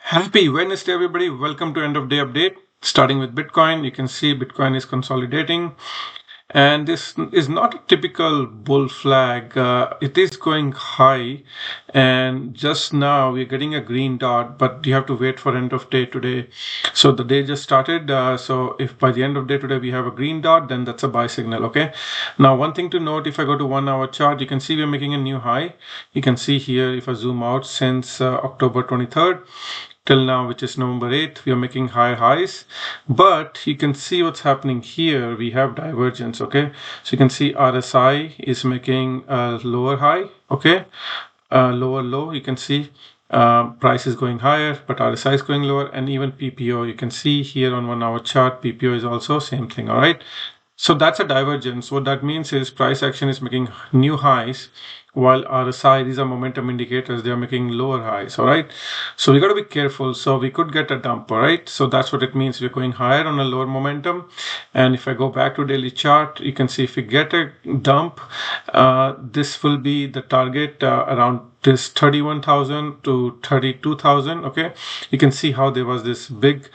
Happy Wednesday, everybody. Welcome to end of day update. Starting with Bitcoin, you can see Bitcoin is consolidating. And this is not a typical bull flag. It is going high. And just now we're getting a green dot, but you have to wait for end of day today. So the day just started. So if by the end of day today we have a green dot, then that's a buy signal. Okay. Now, one thing to note, if I go to 1 hour chart, you can see we're making a new high. You can see here, if I zoom out since October 23rd. Till now, which is November 8th, we are making higher highs, but you can see what's happening here. We have divergence. Okay, so you can see RSI is making a lower high, okay, lower low. You can see price is going higher, but RSI is going lower, and even PPO, you can see here on 1 hour chart, PPO is also same thing. All right, so that's a divergence. What that means is price action is making new highs, while RSI, these are momentum indicators, they are making lower highs. All right, so we got to be careful. So we could get a dump. All right, so that's what it means. We're going higher on a lower momentum. And if I go back to daily chart, you can see if we get a dump, this will be the target around this 31,000 to 32,000. Okay, you can see how there was this big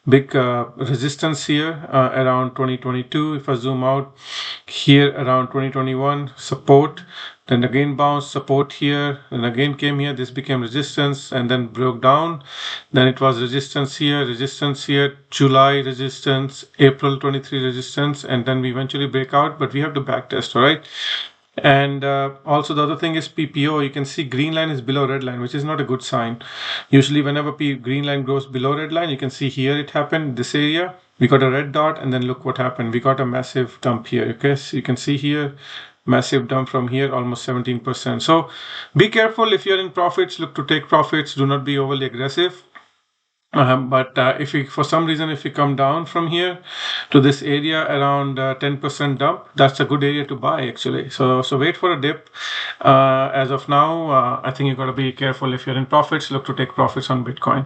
resistance here around 2022. If I zoom out here around 2021, support, then again bounce, support here, and again came here, this became resistance and then broke down. Then it was resistance here, July resistance, April 23 resistance, and then we eventually break out, but we have to back test. All right. And also the other thing is PPO. You can see green line is below red line, which is not a good sign. Usually whenever green line goes below red line, you can see here it happened, this area. We got a red dot, and then look what happened. We got a massive dump here. Okay, so you can see here, massive dump from here, almost 17%. So be careful if you're in profits. Look to take profits. Do not be overly aggressive. But if we, for some reason, if we come down from here to this area around 10% dump, that's a good area to buy actually. So wait for a dip. As of now, I think you got to be careful if you're in profits. Look to take profits on Bitcoin.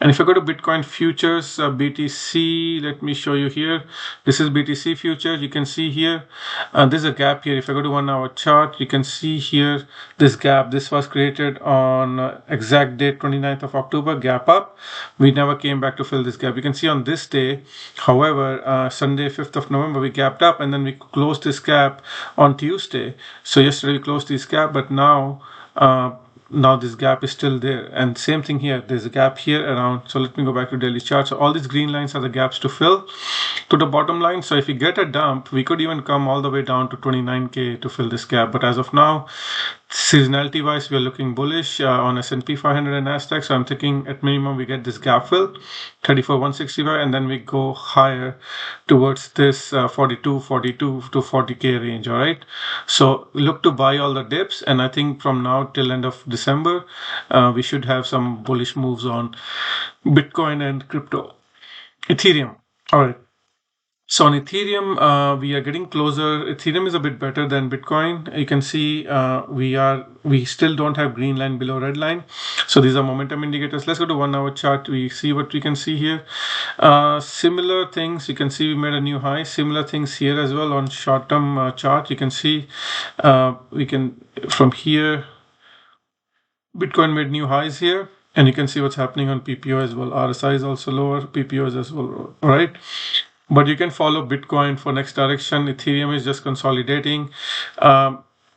And if I go to Bitcoin futures, BTC, let me show you here. This is BTC futures. You can see here, there's a gap here. If I go to 1 hour chart, you can see here this gap. This was created on exact date 29th of October, gap up. We never came back to fill this gap. You can see on this day, however, Sunday 5th of November, we gapped up and then we closed this gap on Tuesday. So yesterday we closed this gap, but now this gap is still there. And same thing here, there's a gap here around. So let me go back to daily chart. So all these green lines are the gaps to fill to the bottom line. So if we get a dump, we could even come all the way down to 29K to fill this gap. But as of now, seasonality wise, we are looking bullish on S&P 500 and Nasdaq. So I'm thinking at minimum we get this gap fill 34,165, and then we go higher towards this 42 to 40K range. All right, so look to buy all the dips, and I think from now till end of December we should have some bullish moves on Bitcoin and crypto. Ethereum. All right, so on Ethereum, we are getting closer. Ethereum is a bit better than Bitcoin. You can see we still don't have green line below red line. So these are momentum indicators. Let's go to 1 hour chart. We see what we can see here. Similar things. You can see we made a new high. Similar things here as well on short-term chart. You can see we can from here. Bitcoin made new highs here. And you can see what's happening on PPO as well. RSI is also lower. PPO is as well. All right. But you can follow Bitcoin for next direction. Ethereum is just consolidating.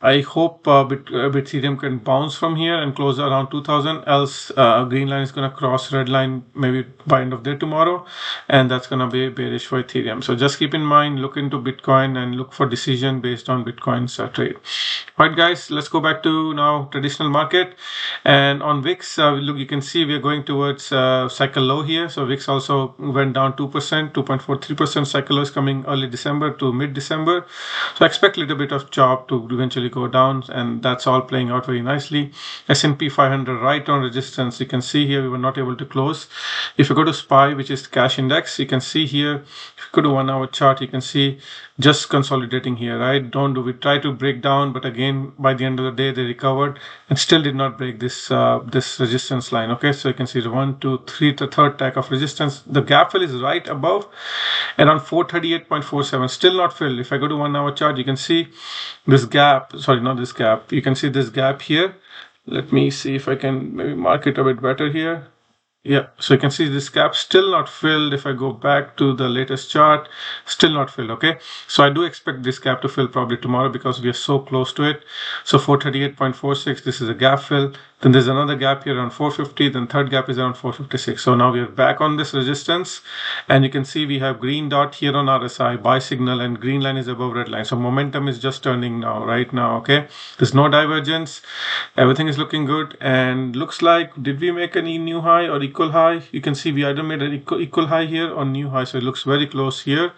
I hope Ethereum can bounce from here and close around 2000. Else, green line is going to cross red line maybe by end of day tomorrow, and that's going to be bearish for Ethereum. So just keep in mind, look into Bitcoin and look for decision based on Bitcoin's trade. All right, guys, let's go back to now traditional market. And on VIX, look, you can see we are going towards cycle low here. So VIX also went down 2%, 2.43%. Cycle low is coming early December to mid-December. So I expect a little bit of chop to eventually go down, and that's all playing out very nicely. S&P 500 right on resistance. You can see here we were not able to close. If you go to SPY, which is the cash index, you can see here, if you go to 1 hour chart, you can see just consolidating here, right? We try to break down, but again, by the end of the day, they recovered and still did not break this this resistance line. Okay, so you can see the 1, 2, 3, the third tag of resistance. The gap fill is right above around 438.47, still not filled. If I go to 1 hour chart, you can see this gap, sorry, not this gap. You can see this gap here. Let me see if I can maybe mark it a bit better here. Yeah, so you can see this gap still not filled. If I go back to the latest chart, still not filled. Okay, so I do expect this gap to fill probably tomorrow because we are so close to it. So 438.46, this is a gap fill. Then there's another gap here around 450. Then third gap is around 456. So now we are back on this resistance, and you can see we have green dot here on RSI buy signal, and green line is above red line. So momentum is just turning now, right now. Okay, there's no divergence. Everything is looking good, and looks like, did we make any new high or equal high? You can see we either made an equal high here or new high, so it looks very close here.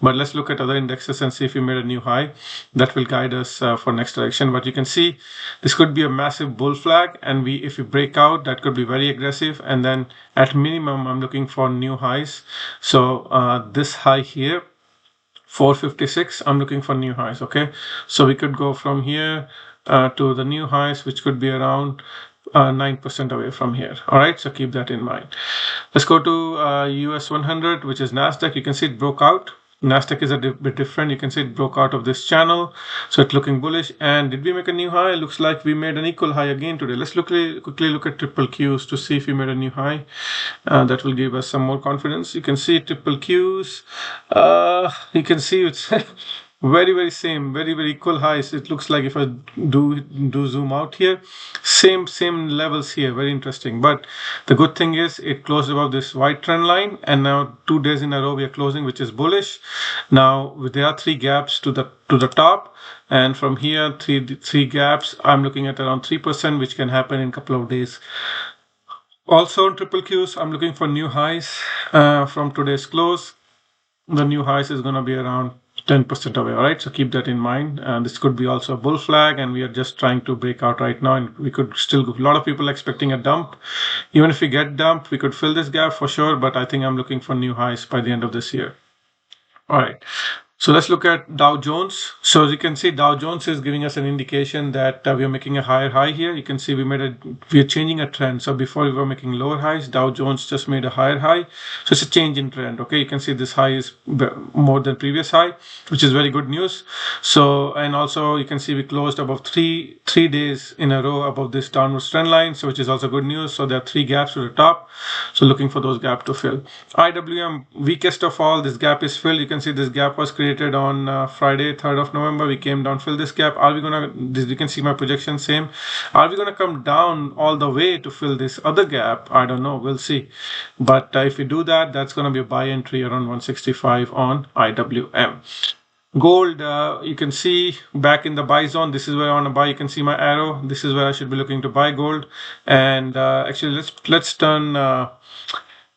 But let's look at other indexes and see if we made a new high. That will guide us for next direction. But you can see this could be a massive bull flag, and if we break out, that could be very aggressive. And then at minimum, I'm looking for new highs. So this high here, 456, I'm looking for new highs. Okay, so we could go from here to the new highs, which could be around 9% away from here. All right, so keep that in mind. Let's go to US 100, which is NASDAQ. You can see it broke out. NASDAQ is a bit different. You can see it broke out of this channel, so it's looking bullish. And did we make a new high? It looks like we made an equal high again today. Let's quickly look at triple Qs to see if we made a new high. That will give us some more confidence. You can see triple Qs. You can see it's very same, very equal highs. It looks like if I do zoom out here, same levels here. Very interesting. But the good thing is it closed above this white trend line, and now 2 days in a row we are closing, which is bullish. Now there are 3 gaps to the top, and from here three gaps. I'm looking at around 3%, which can happen in a couple of days. Also on triple Qs, I'm looking for new highs from today's close. The new highs is going to be around 10% away. All right, so keep that in mind. This could be also a bull flag, and we are just trying to break out right now, and we could still go. A lot of people expecting a dump. Even if we get dumped, we could fill this gap for sure, but I think I'm looking for new highs by the end of this year. All right, so let's look at Dow Jones. So as you can see, Dow Jones is giving us an indication that we are making a higher high here. You can see we are changing a trend. So before we were making lower highs, Dow Jones just made a higher high. So it's a change in trend. Okay, you can see this high is more than previous high, which is very good news. So, and also you can see we closed above three days in a row above this downward trend line, so which is also good news. So there are 3 gaps to the top. So looking for those gaps to fill. IWM, weakest of all, this gap is filled. You can see this gap was created on Friday, 3rd of November. We came down, fill this gap. Are we gonna, you can see my projection same. Are we gonna come down all the way to fill this other gap? I don't know, we'll see. But if we do that, that's gonna be a buy entry around 165 on IWM. Gold, you can see back in the buy zone. This is where I want to buy. You can see my arrow. This is where I should be looking to buy gold. And actually, let's turn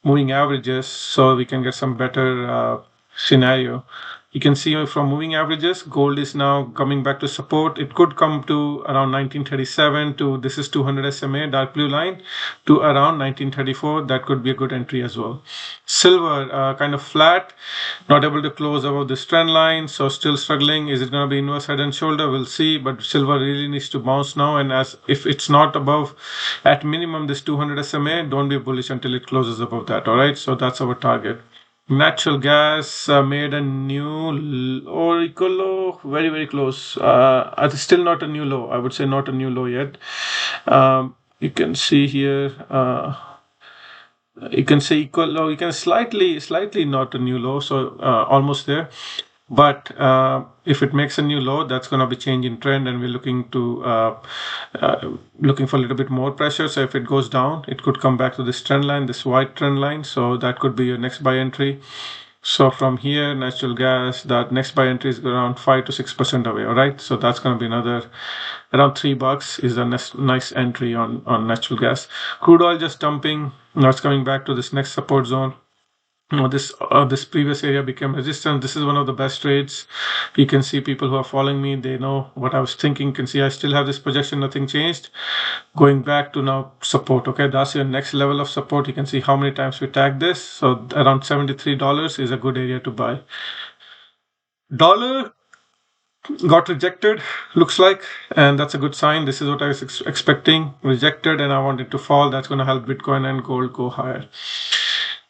moving averages so we can get some better scenario. You can see from moving averages, gold is now coming back to support. It could come to around 1937 to, this is 200 SMA, dark blue line, to around 1934. That could be a good entry as well. Silver, kind of flat, not able to close above this trend line, so still struggling. Is it going to be inverse head and shoulder? We'll see, but silver really needs to bounce now. And as if it's not above, at minimum, this 200 SMA, don't be bullish until it closes above that. All right, so that's our target. Natural gas made a new or equal low, very close. It's still not a new low. I would say not a new low yet. You can see here. You can say equal low. You can slightly not a new low. So almost there. But if it makes a new low, that's going to be change in trend, and we're looking to looking for a little bit more pressure. So if it goes down, it could come back to this trend line, this white trend line. So that could be your next buy entry. So from here, natural gas, that next buy entry is around 5 to 6% away. All right, so that's going to be another around $3 is a nice entry on natural gas. Crude oil just dumping. Now it's coming back to this next support zone. This previous area became resistance. This is one of the best trades. You can see people who are following me, they know what I was thinking. You can see I still have this projection, nothing changed. Going back to now support. Okay, that's your next level of support. You can see how many times we tagged this. So around $73 is a good area to buy. Dollar got rejected, looks like, and that's a good sign. This is what I was expecting, rejected, and I want it to fall. That's going to help Bitcoin and gold go higher.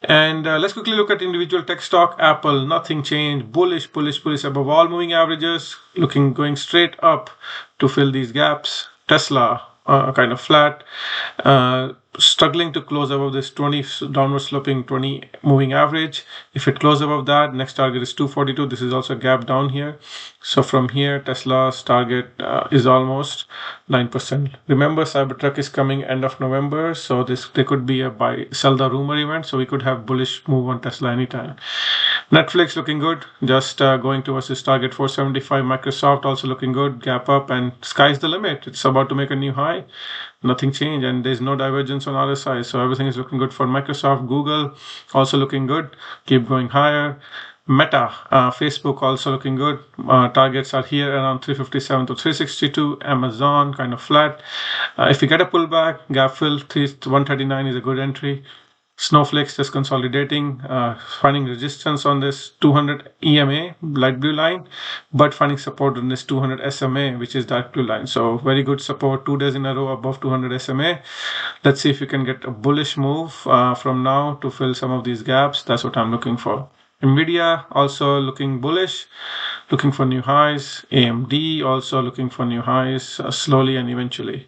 And let's quickly look at individual tech stock. Apple, nothing changed. Bullish above all moving averages. Going straight up to fill these gaps. Tesla, kind of flat, struggling to close above this 20 downward sloping 20 moving average. If it closes above that, next target is 242. This is also a gap down here. So from here, Tesla's target is almost 9%. Remember, Cybertruck is coming end of November, so there could be a buy sell the rumor event, so we could have bullish move on Tesla anytime. Netflix looking good, just going towards this target 475. Microsoft also looking good, gap up, and sky's the limit. It's about to make a new high. Nothing changed, and there's no divergence on RSI, so everything is looking good for Microsoft. Google also looking good, keep going higher. Meta, Facebook also looking good. Targets are here around 357 to 362. Amazon kind of flat. If we get a pullback, gap fill 139 is a good entry. Snowflake's just consolidating, finding resistance on this 200 EMA, light blue line, but finding support on this 200 SMA, which is dark blue line. So very good support, 2 days in a row above 200 SMA. Let's see if we can get a bullish move from now to fill some of these gaps. That's what I'm looking for. NVDA also looking bullish, looking for new highs. AMD also looking for new highs, slowly and eventually.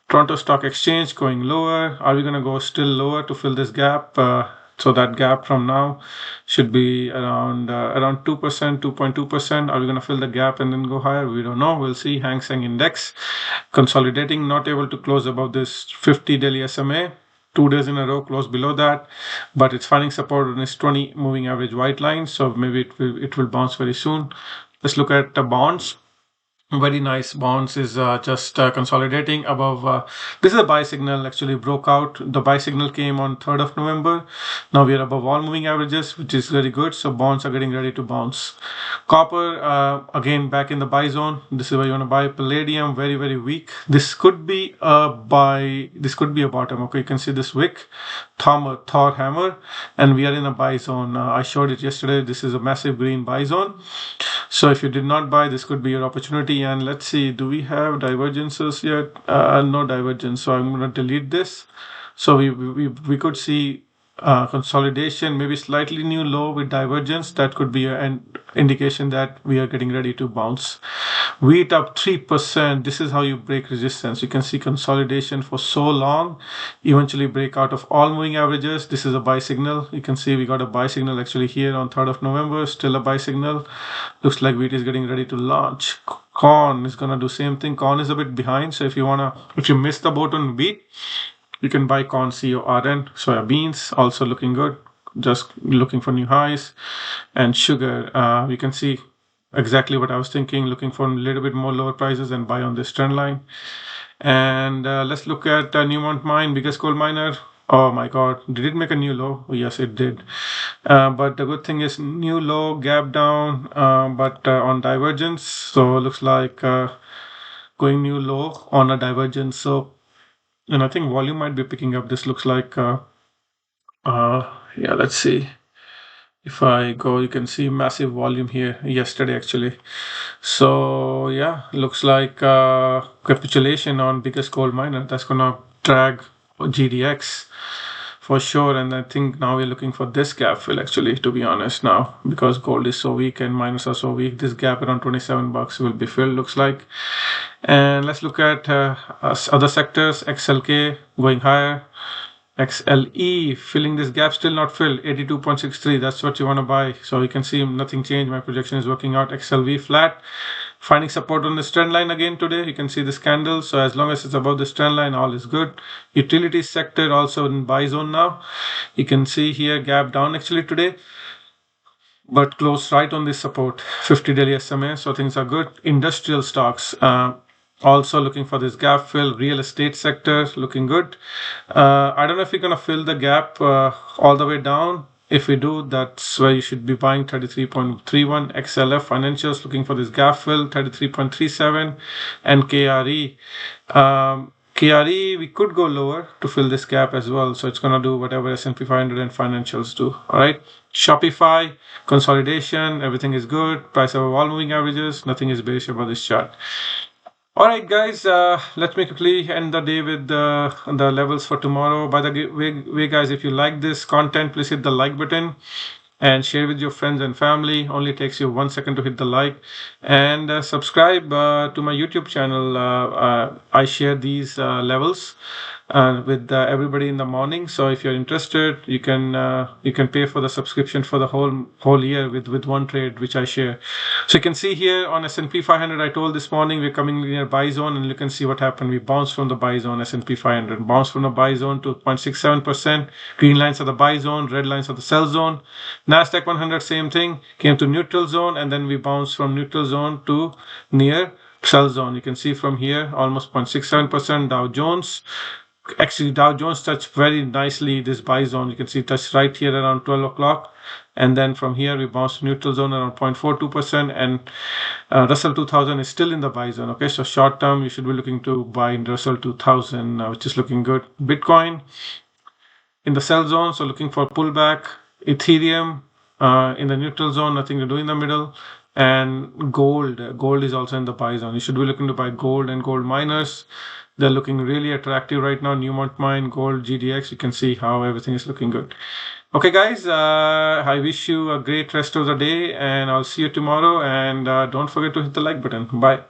Toronto Stock Exchange going lower. Are we going to go still lower to fill this gap? So that gap from now should be around 2%, 2.2%. Are we going to fill the gap and then go higher? We don't know. We'll see. Hang Seng Index consolidating, not able to close above this 50 daily SMA. 2 days in a row close below that, but it's finding support on this 20 moving average white line. So maybe it will bounce very soon. Let's look at the bonds. Very nice. Bonds is just consolidating above. This is a buy signal, actually broke out. The buy signal came on 3rd of November. Now we are above all moving averages, which is very good. So bonds are getting ready to bounce. Copper, again, back in the buy zone. This is where you want to buy. Palladium, very, very weak. This could be a buy. This could be a bottom. Okay, you can see this wick, Thor hammer, and we are in a buy zone. I showed it yesterday. This is a massive green buy zone. So if you did not buy, this could be your opportunity. And let's see, do we have divergences yet? No divergence. So I'm going to delete this. So we could see consolidation, maybe slightly new low with divergence. That could be an indication that we are getting ready to bounce. Wheat up 3%. This is how you break resistance. You can see consolidation for so long, eventually break out of all moving averages. This is a buy signal. You can see we got a buy signal actually here on 3rd of November, still a buy signal. Looks like wheat is getting ready to launch. Corn is going to do same thing. Corn is a bit behind. So if you missed the boat on wheat, you can buy corn, CORN. Soya beans also looking good, just looking for new highs. And sugar, you can see exactly what I was thinking, looking for a little bit more lower prices and buy on this trend line. And let's look at Newmont Mine, biggest gold miner. Oh my God, did it make a new low? Oh, yes, it did. But the good thing is new low, gap down, but on divergence. So it looks like going new low on a divergence. So, and I think volume might be picking up. This looks like, yeah, let's see. If I go, you can see massive volume here yesterday actually. So yeah, looks like capitulation on biggest gold miner. That's gonna drag GDX for sure. And I think now we're looking for this gap fill actually, to be honest now, because gold is so weak and miners are so weak. This gap around $27 will be filled, looks like. And let's look at other sectors. XLK going higher. XLE filling this gap, still not filled, 82.63. That's what you want to buy. So you can see nothing changed. My projection is working out. XLV flat, finding support on this trend line again today. You can see this candle. So as long as it's above this trend line, all is good. Utility sector also in buy zone now. You can see here gap down actually today, but close right on this support, 50 daily SMA. So things are good. Industrial stocks. Also looking for this gap fill. Real estate sector looking good. I don't know if we're going to fill the gap all the way down. If we do, that's where you should be buying 33.31. XLF financials looking for this gap fill, 33.37. And KRE. KRE, we could go lower to fill this gap as well. So it's going to do whatever S&P 500 and financials do. All right. Shopify, consolidation, everything is good. Price of all moving averages, nothing is bearish about this chart. All right, guys, let me quickly end the day with the levels for tomorrow. By the way, guys, if you like this content, please hit the like button. and share with your friends and family. Only takes you 1 second to hit the like, and subscribe to my YouTube channel. I share these levels with everybody in the morning. So if you're interested, you can pay for the subscription for the whole year with one trade which I share. So you can see here on S&P 500, I told this morning we're coming near buy zone, and you can see what happened. We bounced from the buy zone. S&P 500 bounced from the buy zone to 0.67%. Green lines are the buy zone, red lines are the sell zone. Nasdaq 100, same thing, came to neutral zone, and then we bounced from neutral zone to near sell zone. You can see from here almost 0.67%. Dow Jones. Actually, Dow Jones touched very nicely this buy zone. You can see touched right here around 12 o'clock. And then from here, we bounced to neutral zone around 0.42%. And Russell 2000 is still in the buy zone. Okay, so short term, you should be looking to buy in Russell 2000, which is looking good. Bitcoin in the sell zone, so looking for pullback. Ethereum in the neutral zone, nothing to do in the middle. And gold is also in the buy zone. You should be looking to buy gold and gold miners. They're looking really attractive right now. Newmont Mine, Gold, GDX. You can see how everything is looking good. Okay, guys, I wish you a great rest of the day, and I'll see you tomorrow. And don't forget to hit the like button. Bye.